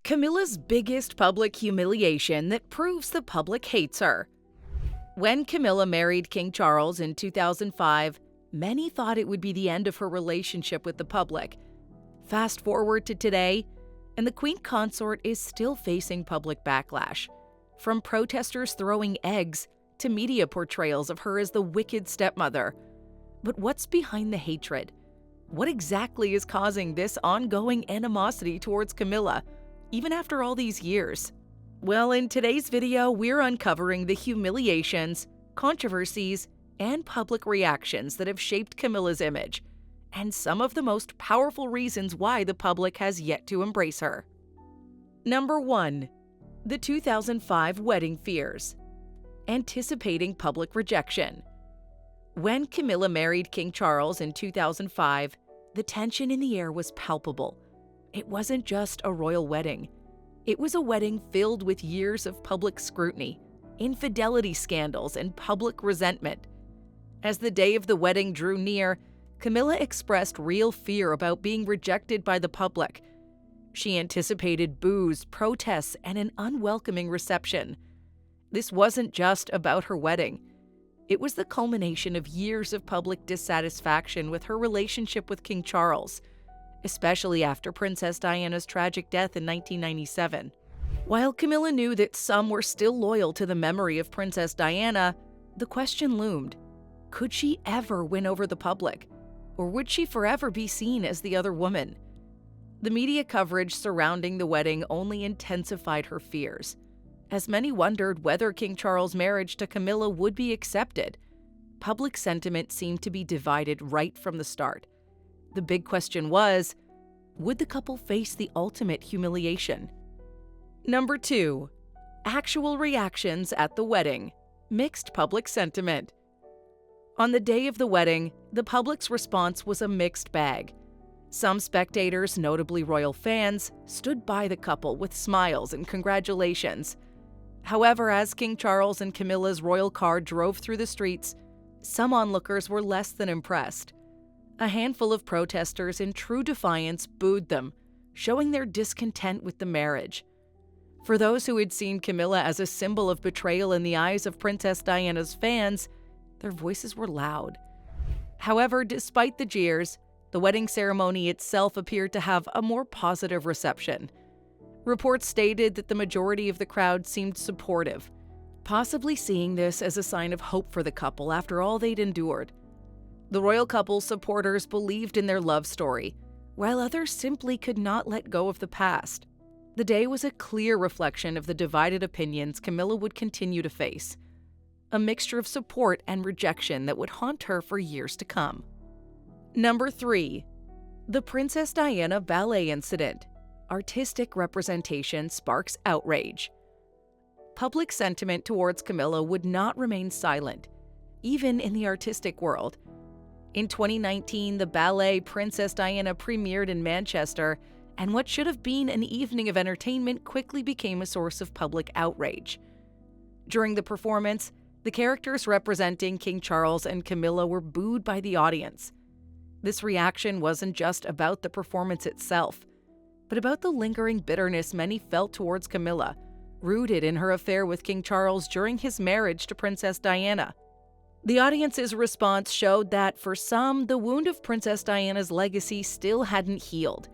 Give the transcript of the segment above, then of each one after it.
Camilla's biggest public humiliation that proves the public hates her. When Camilla married King Charles in 2005, many thought it would be the end of her relationship with the public. Fast forward to today, and the Queen Consort is still facing public backlash, from protesters throwing eggs to media portrayals of her as the wicked stepmother. But what's behind the hatred? What exactly is causing this ongoing animosity towards Camilla, even after all these years? Well, in today's video, we're uncovering the humiliations, controversies, and public reactions that have shaped Camilla's image, and some of the most powerful reasons why the public has yet to embrace her. Number 1. The 2005 wedding fears. Anticipating public rejection. When Camilla married King Charles in 2005, the tension in the air was palpable. It wasn't just a royal wedding. It was a wedding filled with years of public scrutiny, infidelity scandals, and public resentment. As the day of the wedding drew near, Camilla expressed real fear about being rejected by the public. She anticipated boos, protests, and an unwelcoming reception. This wasn't just about her wedding. It was the culmination of years of public dissatisfaction with her relationship with King Charles, especially after Princess Diana's tragic death in 1997. While Camilla knew that some were still loyal to the memory of Princess Diana, the question loomed: could she ever win over the public? Or would she forever be seen as the other woman? The media coverage surrounding the wedding only intensified her fears, as many wondered whether King Charles' marriage to Camilla would be accepted. Public sentiment seemed to be divided right from the start. The big question was, would the couple face the ultimate humiliation? Number 2. Actual reactions at the wedding. Mixed public sentiment. On the day of the wedding, the public's response was a mixed bag. Some spectators, notably royal fans, stood by the couple with smiles and congratulations. However, as King Charles and Camilla's royal car drove through the streets, some onlookers were less than impressed. A handful of protesters in true defiance booed them, showing their discontent with the marriage. For those who had seen Camilla as a symbol of betrayal in the eyes of Princess Diana's fans, their voices were loud. However, despite the jeers, the wedding ceremony itself appeared to have a more positive reception. Reports stated that the majority of the crowd seemed supportive, possibly seeing this as a sign of hope for the couple after all they'd endured. The royal couple's supporters believed in their love story, while others simply could not let go of the past. The day was a clear reflection of the divided opinions Camilla would continue to face, a mixture of support and rejection that would haunt her for years to come. Number 3. The Princess Diana ballet incident. Artistic representation sparks outrage. Public sentiment towards Camilla would not remain silent, even in the artistic world. In 2019, the ballet Princess Diana premiered in Manchester, and what should have been an evening of entertainment quickly became a source of public outrage. During the performance, the characters representing King Charles and Camilla were booed by the audience. This reaction wasn't just about the performance itself, but about the lingering bitterness many felt towards Camilla, rooted in her affair with King Charles during his marriage to Princess Diana. The audience's response showed that, for some, the wound of Princess Diana's legacy still hadn't healed.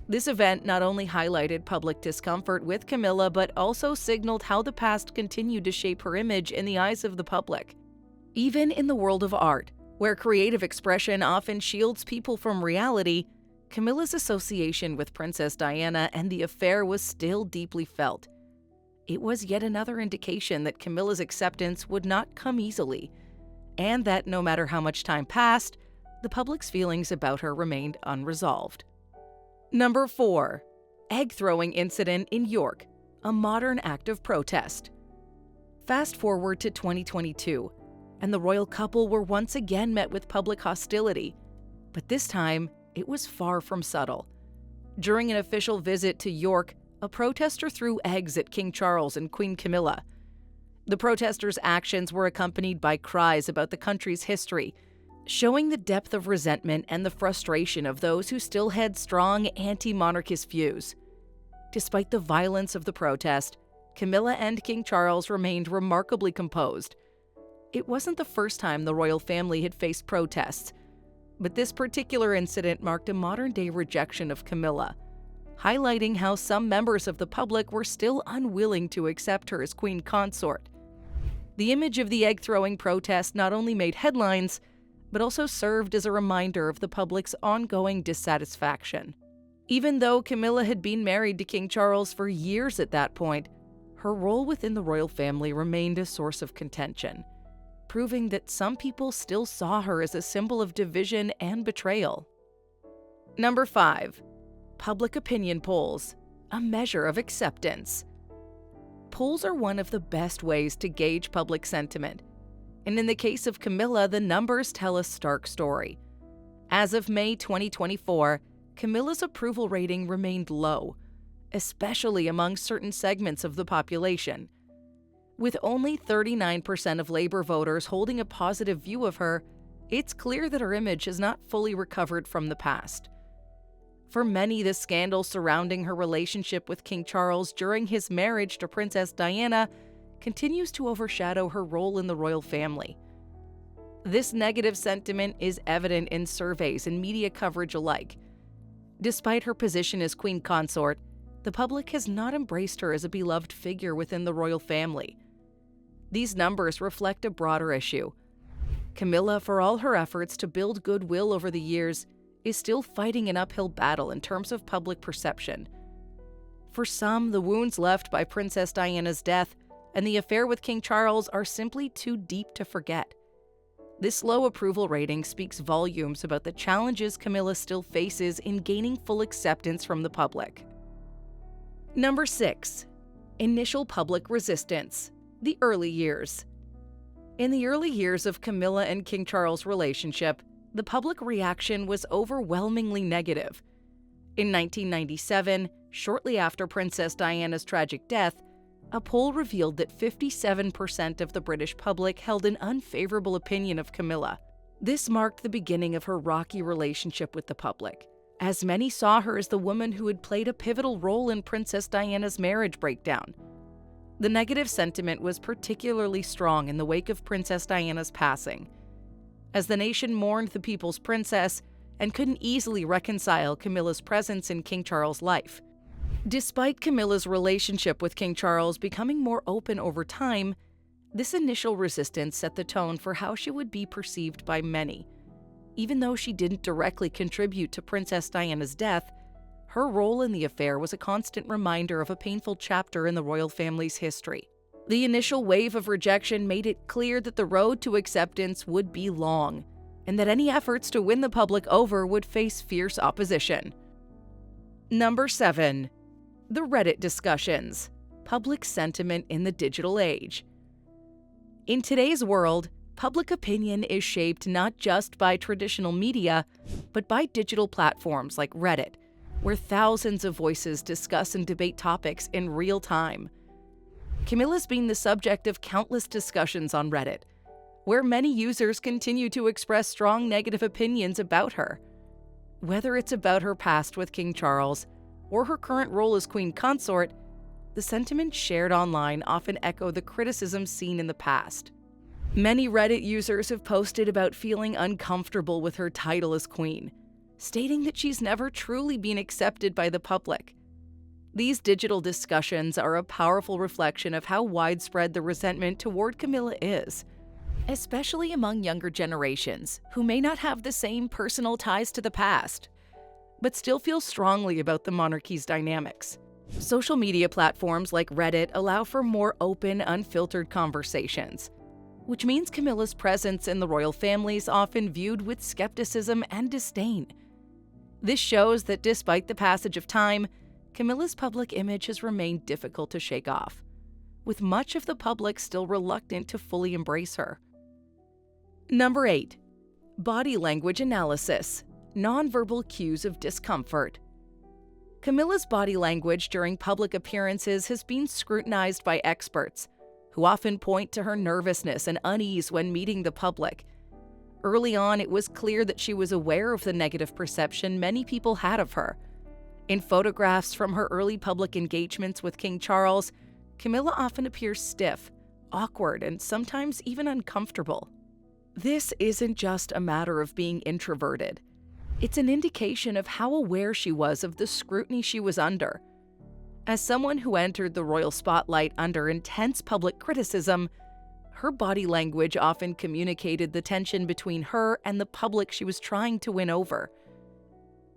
This event not only highlighted public discomfort with Camilla, but also signaled how the past continued to shape her image in the eyes of the public. Even in the world of art, where creative expression often shields people from reality, Camilla's association with Princess Diana and the affair was still deeply felt. It was yet another indication that Camilla's acceptance would not come easily, and that no matter how much time passed, the public's feelings about her remained unresolved. Number 4. Egg-throwing incident in York, a modern act of protest. Fast forward to 2022, and the royal couple were once again met with public hostility, but this time it was far from subtle. During an official visit to York, a protester threw eggs at King Charles and Queen Camilla. The protesters' actions were accompanied by cries about the country's history, showing the depth of resentment and the frustration of those who still had strong anti-monarchist views. Despite the violence of the protest, Camilla and King Charles remained remarkably composed. It wasn't the first time the royal family had faced protests, but this particular incident marked a modern-day rejection of Camilla, highlighting how some members of the public were still unwilling to accept her as Queen Consort. The image of the egg-throwing protest not only made headlines, but also served as a reminder of the public's ongoing dissatisfaction. Even though Camilla had been married to King Charles for years at that point, her role within the royal family remained a source of contention, proving that some people still saw her as a symbol of division and betrayal. Number 5. Public opinion polls, a measure of acceptance. Polls are one of the best ways to gauge public sentiment, and in the case of Camilla, the numbers tell a stark story. As of May 2024, Camilla's approval rating remained low, especially among certain segments of the population. With only 39% of Labour voters holding a positive view of her, it's clear that her image has not fully recovered from the past. For many, the scandal surrounding her relationship with King Charles during his marriage to Princess Diana continues to overshadow her role in the royal family. This negative sentiment is evident in surveys and media coverage alike. Despite her position as Queen Consort, the public has not embraced her as a beloved figure within the royal family. These numbers reflect a broader issue. Camilla, for all her efforts to build goodwill over the years, is still fighting an uphill battle in terms of public perception. For some, the wounds left by Princess Diana's death and the affair with King Charles are simply too deep to forget. This low approval rating speaks volumes about the challenges Camilla still faces in gaining full acceptance from the public. Number 6. Initial public resistance, the early years. In the early years of Camilla and King Charles' relationship, the public reaction was overwhelmingly negative. In 1997, shortly after Princess Diana's tragic death, a poll revealed that 57% of the British public held an unfavorable opinion of Camilla. This marked the beginning of her rocky relationship with the public, as many saw her as the woman who had played a pivotal role in Princess Diana's marriage breakdown. The negative sentiment was particularly strong in the wake of Princess Diana's passing, as the nation mourned the people's princess and couldn't easily reconcile Camilla's presence in King Charles' life. Despite Camilla's relationship with King Charles becoming more open over time, this initial resistance set the tone for how she would be perceived by many. Even though she didn't directly contribute to Princess Diana's death, her role in the affair was a constant reminder of a painful chapter in the royal family's history. The initial wave of rejection made it clear that the road to acceptance would be long, and that any efforts to win the public over would face fierce opposition. Number 7. The Reddit discussions, public sentiment in the digital age. In today's world, public opinion is shaped not just by traditional media, but by digital platforms like Reddit, where thousands of voices discuss and debate topics in real time. Camilla's been the subject of countless discussions on Reddit, where many users continue to express strong negative opinions about her. Whether it's about her past with King Charles or her current role as Queen Consort, the sentiments shared online often echo the criticisms seen in the past. Many Reddit users have posted about feeling uncomfortable with her title as queen, stating that she's never truly been accepted by the public. These digital discussions are a powerful reflection of how widespread the resentment toward Camilla is, especially among younger generations who may not have the same personal ties to the past, but still feel strongly about the monarchy's dynamics. Social media platforms like Reddit allow for more open, unfiltered conversations, which means Camilla's presence in the royal family is often viewed with skepticism and disdain. This shows that despite the passage of time, Camilla's public image has remained difficult to shake off, with much of the public still reluctant to fully embrace her. Number 8. Body language analysis, nonverbal cues of discomfort. Camilla's body language during public appearances has been scrutinized by experts, who often point to her nervousness and unease when meeting the public. Early on, it was clear that she was aware of the negative perception many people had of her, In photographs from her early public engagements with King Charles, Camilla often appears stiff, awkward, and sometimes even uncomfortable. This isn't just a matter of being introverted. It's an indication of how aware she was of the scrutiny she was under. As someone who entered the royal spotlight under intense public criticism, her body language often communicated the tension between her and the public she was trying to win over.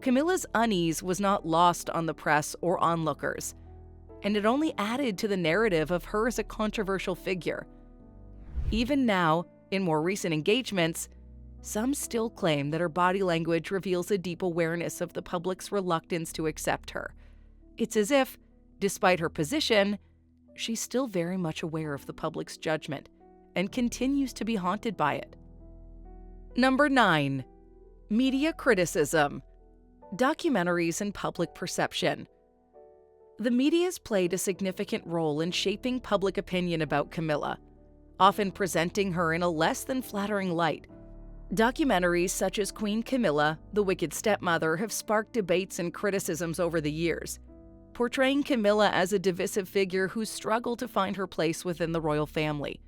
Camilla's unease was not lost on the press or onlookers, and it only added to the narrative of her as a controversial figure. Even now, in more recent engagements, some still claim that her body language reveals a deep awareness of the public's reluctance to accept her. It's as if, despite her position, she's still very much aware of the public's judgment and continues to be haunted by it. Number 9. Media criticism. Documentaries and public perception. The media has played a significant role in shaping public opinion about Camilla, often presenting her in a less than flattering light. Documentaries such as Queen Camilla, The Wicked Stepmother have sparked debates and criticisms over the years, portraying Camilla as a divisive figure who struggled to find her place within the royal family.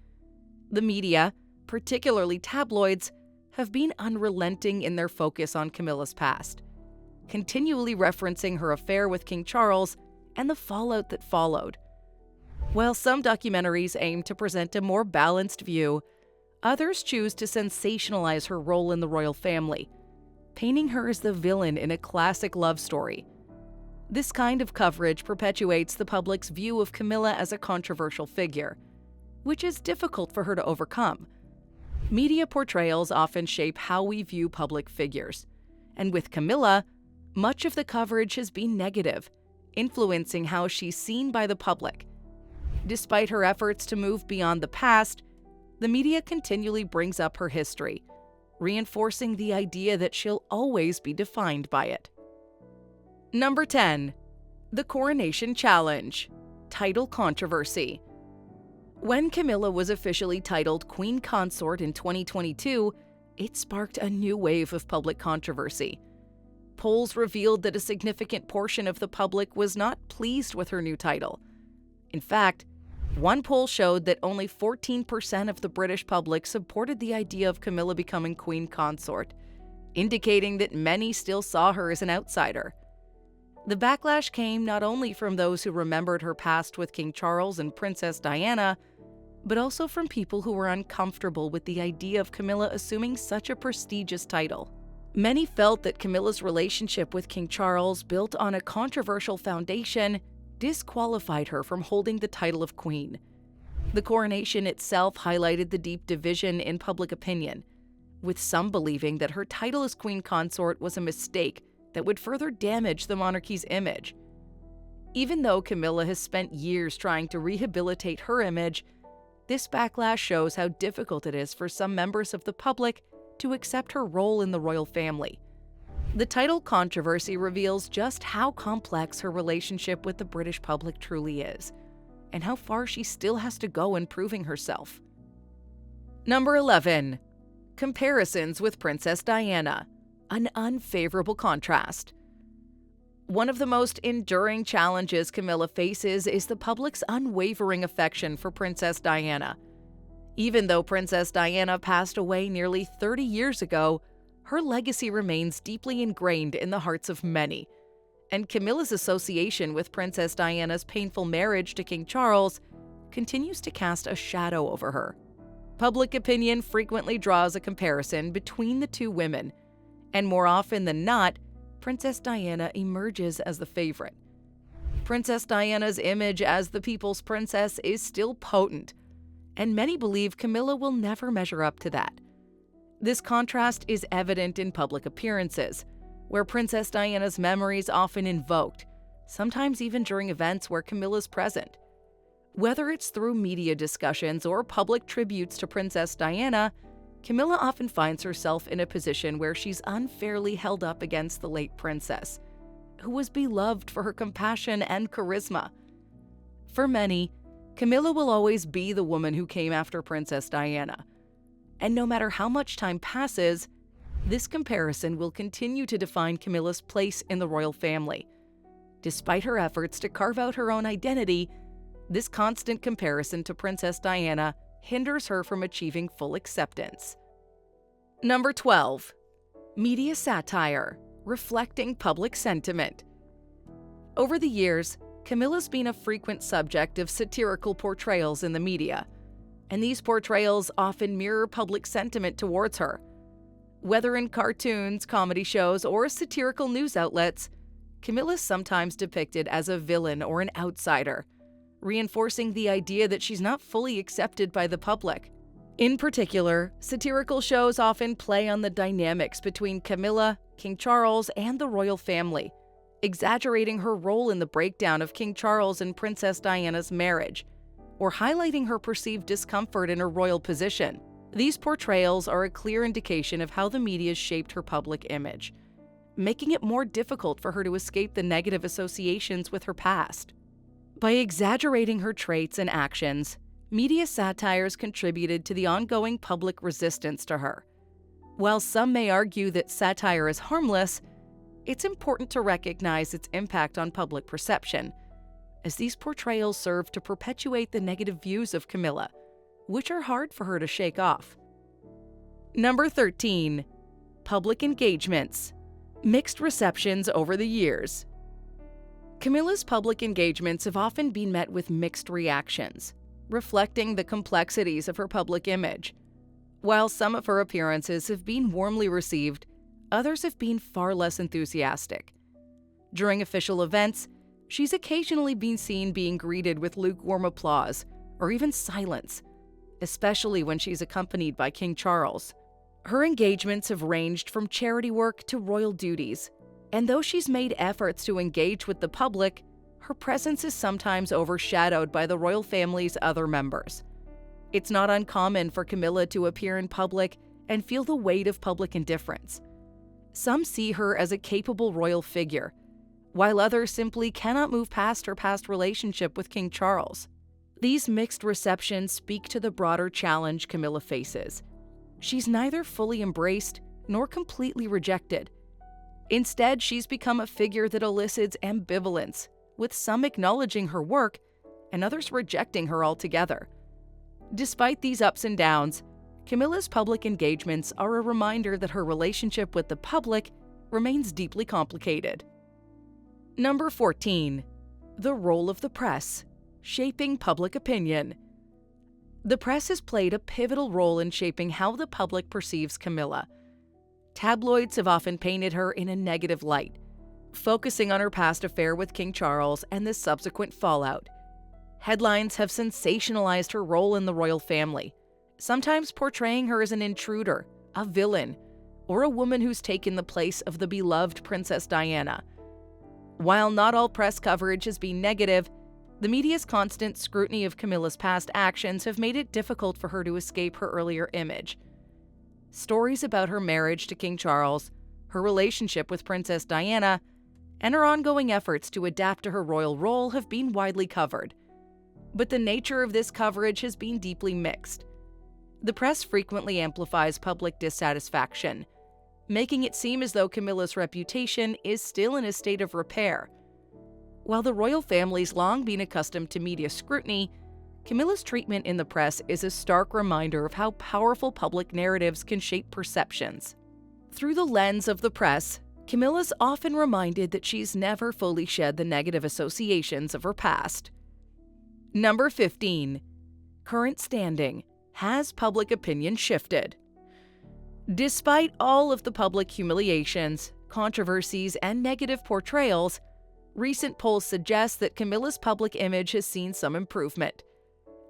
The media, particularly tabloids, have been unrelenting in their focus on Camilla's past, continually referencing her affair with King Charles and the fallout that followed. While some documentaries aim to present a more balanced view, others choose to sensationalize her role in the royal family, painting her as the villain in a classic love story. This kind of coverage perpetuates the public's view of Camilla as a controversial figure, which is difficult for her to overcome. Media portrayals often shape how we view public figures, and with Camilla, much of the coverage has been negative, influencing how she's seen by the public. Despite her efforts to move beyond the past, the media continually brings up her history, reinforcing the idea that she'll always be defined by it. Number 10. The Coronation Challenge. Title controversy. When Camilla was officially titled Queen Consort in 2022, it sparked a new wave of public controversy. Polls revealed that a significant portion of the public was not pleased with her new title. In fact, one poll showed that only 14% of the British public supported the idea of Camilla becoming Queen Consort, indicating that many still saw her as an outsider. The backlash came not only from those who remembered her past with King Charles and Princess Diana, but also from people who were uncomfortable with the idea of Camilla assuming such a prestigious title. Many felt that Camilla's relationship with King Charles, built on a controversial foundation, disqualified her from holding the title of queen. The coronation itself highlighted the deep division in public opinion, with some believing that her title as Queen Consort was a mistake that would further damage the monarchy's image. Even though Camilla has spent years trying to rehabilitate her image, this backlash shows how difficult it is for some members of the public to accept her role in the royal family. The title controversy reveals just how complex her relationship with the British public truly is, and how far she still has to go in proving herself. Number 11. Comparisons with Princess Diana. An unfavorable contrast. One of the most enduring challenges Camilla faces is the public's unwavering affection for Princess Diana. Even though Princess Diana passed away nearly 30 years ago, her legacy remains deeply ingrained in the hearts of many, and Camilla's association with Princess Diana's painful marriage to King Charles continues to cast a shadow over her. Public opinion frequently draws a comparison between the two women, and more often than not, Princess Diana emerges as the favorite. Princess Diana's image as the people's princess is still potent, and many believe Camilla will never measure up to that. This contrast is evident in public appearances, where Princess Diana's memory is often invoked, sometimes even during events where Camilla's present. Whether it's through media discussions or public tributes to Princess Diana, Camilla often finds herself in a position where she's unfairly held up against the late princess, who was beloved for her compassion and charisma. For many, Camilla will always be the woman who came after Princess Diana. And no matter how much time passes, this comparison will continue to define Camilla's place in the royal family, Despite her efforts to carve out her own identity, this constant comparison to Princess Diana hinders her from achieving full acceptance. Number 12. Media satire, reflecting public sentiment. Over the years, Camilla's been a frequent subject of satirical portrayals in the media, and these portrayals often mirror public sentiment towards her. Whether in cartoons, comedy shows, or satirical news outlets, Camilla's sometimes depicted as a villain or an outsider, reinforcing the idea that she's not fully accepted by the public. In particular, satirical shows often play on the dynamics between Camilla, King Charles, and the royal family, exaggerating her role in the breakdown of King Charles and Princess Diana's marriage, or highlighting her perceived discomfort in her royal position. These portrayals are a clear indication of how the media shaped her public image, making it more difficult for her to escape the negative associations with her past. By exaggerating her traits and actions, media satires contributed to the ongoing public resistance to her. While some may argue that satire is harmless, it's important to recognize its impact on public perception, as these portrayals serve to perpetuate the negative views of Camilla, which are hard for her to shake off. Number 13. Public engagements. Mixed receptions over the years. Camilla's public engagements have often been met with mixed reactions, reflecting the complexities of her public image. While some of her appearances have been warmly received, others have been far less enthusiastic. During official events, she's occasionally been seen being greeted with lukewarm applause or even silence, especially when she's accompanied by King Charles. Her engagements have ranged from charity work to royal duties, and though she's made efforts to engage with the public, her presence is sometimes overshadowed by the royal family's other members. It's not uncommon for Camilla to appear in public and feel the weight of public indifference. Some see her as a capable royal figure, while others simply cannot move past her past relationship with King Charles. These mixed receptions speak to the broader challenge Camilla faces. She's neither fully embraced nor completely rejected. Instead, she's become a figure that elicits ambivalence, with some acknowledging her work and others rejecting her altogether. Despite these ups and downs, Camilla's public engagements are a reminder that her relationship with the public remains deeply complicated. Number 14. The role of the press, shaping public opinion. The press has played a pivotal role in shaping how the public perceives Camilla. Tabloids have often painted her in a negative light, focusing on her past affair with King Charles and the subsequent fallout. Headlines have sensationalized her role in the royal family, sometimes portraying her as an intruder, a villain, or a woman who's taken the place of the beloved Princess Diana. While not all press coverage has been negative, the media's constant scrutiny of Camilla's past actions have made it difficult for her to escape her earlier image. Stories about her marriage to King Charles, her relationship with Princess Diana, and her ongoing efforts to adapt to her royal role have been widely covered. But the nature of this coverage has been deeply mixed. The press frequently amplifies public dissatisfaction, making it seem as though Camilla's reputation is still in a state of repair. While the royal family's long been accustomed to media scrutiny, Camilla's treatment in the press is a stark reminder of how powerful public narratives can shape perceptions. Through the lens of the press, Camilla's often reminded that she's never fully shed the negative associations of her past. Number 15. Current standing. Has public opinion shifted? Despite all of the public humiliations, controversies, and negative portrayals, recent polls suggest that Camilla's public image has seen some improvement.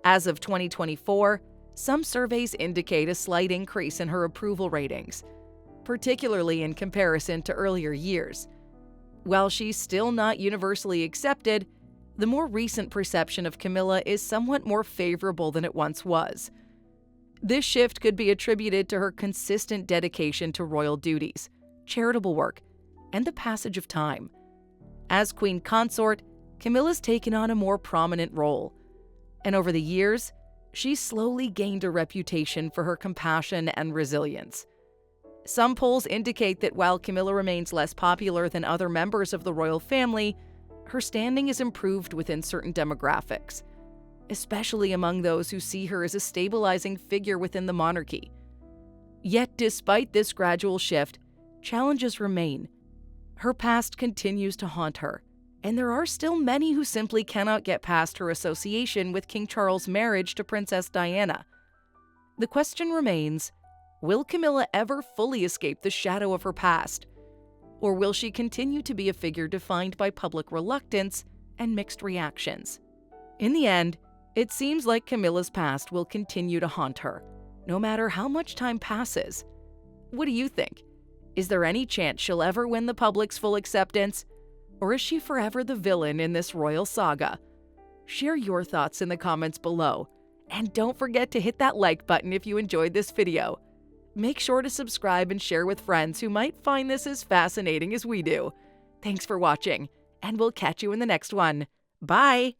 As of 2024, some surveys indicate a slight increase in her approval ratings, particularly in comparison to earlier years. While she's still not universally accepted, the more recent perception of Camilla is somewhat more favorable than it once was. This shift could be attributed to her consistent dedication to royal duties, charitable work, and the passage of time. As Queen Consort, Camilla's taken on a more prominent role, and over the years, she's slowly gained a reputation for her compassion and resilience. Some polls indicate that while Camilla remains less popular than other members of the royal family, her standing is improved within certain demographics, especially among those who see her as a stabilizing figure within the monarchy. Yet, despite this gradual shift, challenges remain. Her past continues to haunt her, and there are still many who simply cannot get past her association with King Charles' marriage to Princess Diana. The question remains, will Camilla ever fully escape the shadow of her past? Or will she continue to be a figure defined by public reluctance and mixed reactions? In the end, it seems like Camilla's past will continue to haunt her, no matter how much time passes. What do you think? Is there any chance she'll ever win the public's full acceptance? Or is she forever the villain in this royal saga? Share your thoughts in the comments below. And don't forget to hit that like button if you enjoyed this video. Make sure to subscribe and share with friends who might find this as fascinating as we do. Thanks for watching, and we'll catch you in the next one. Bye!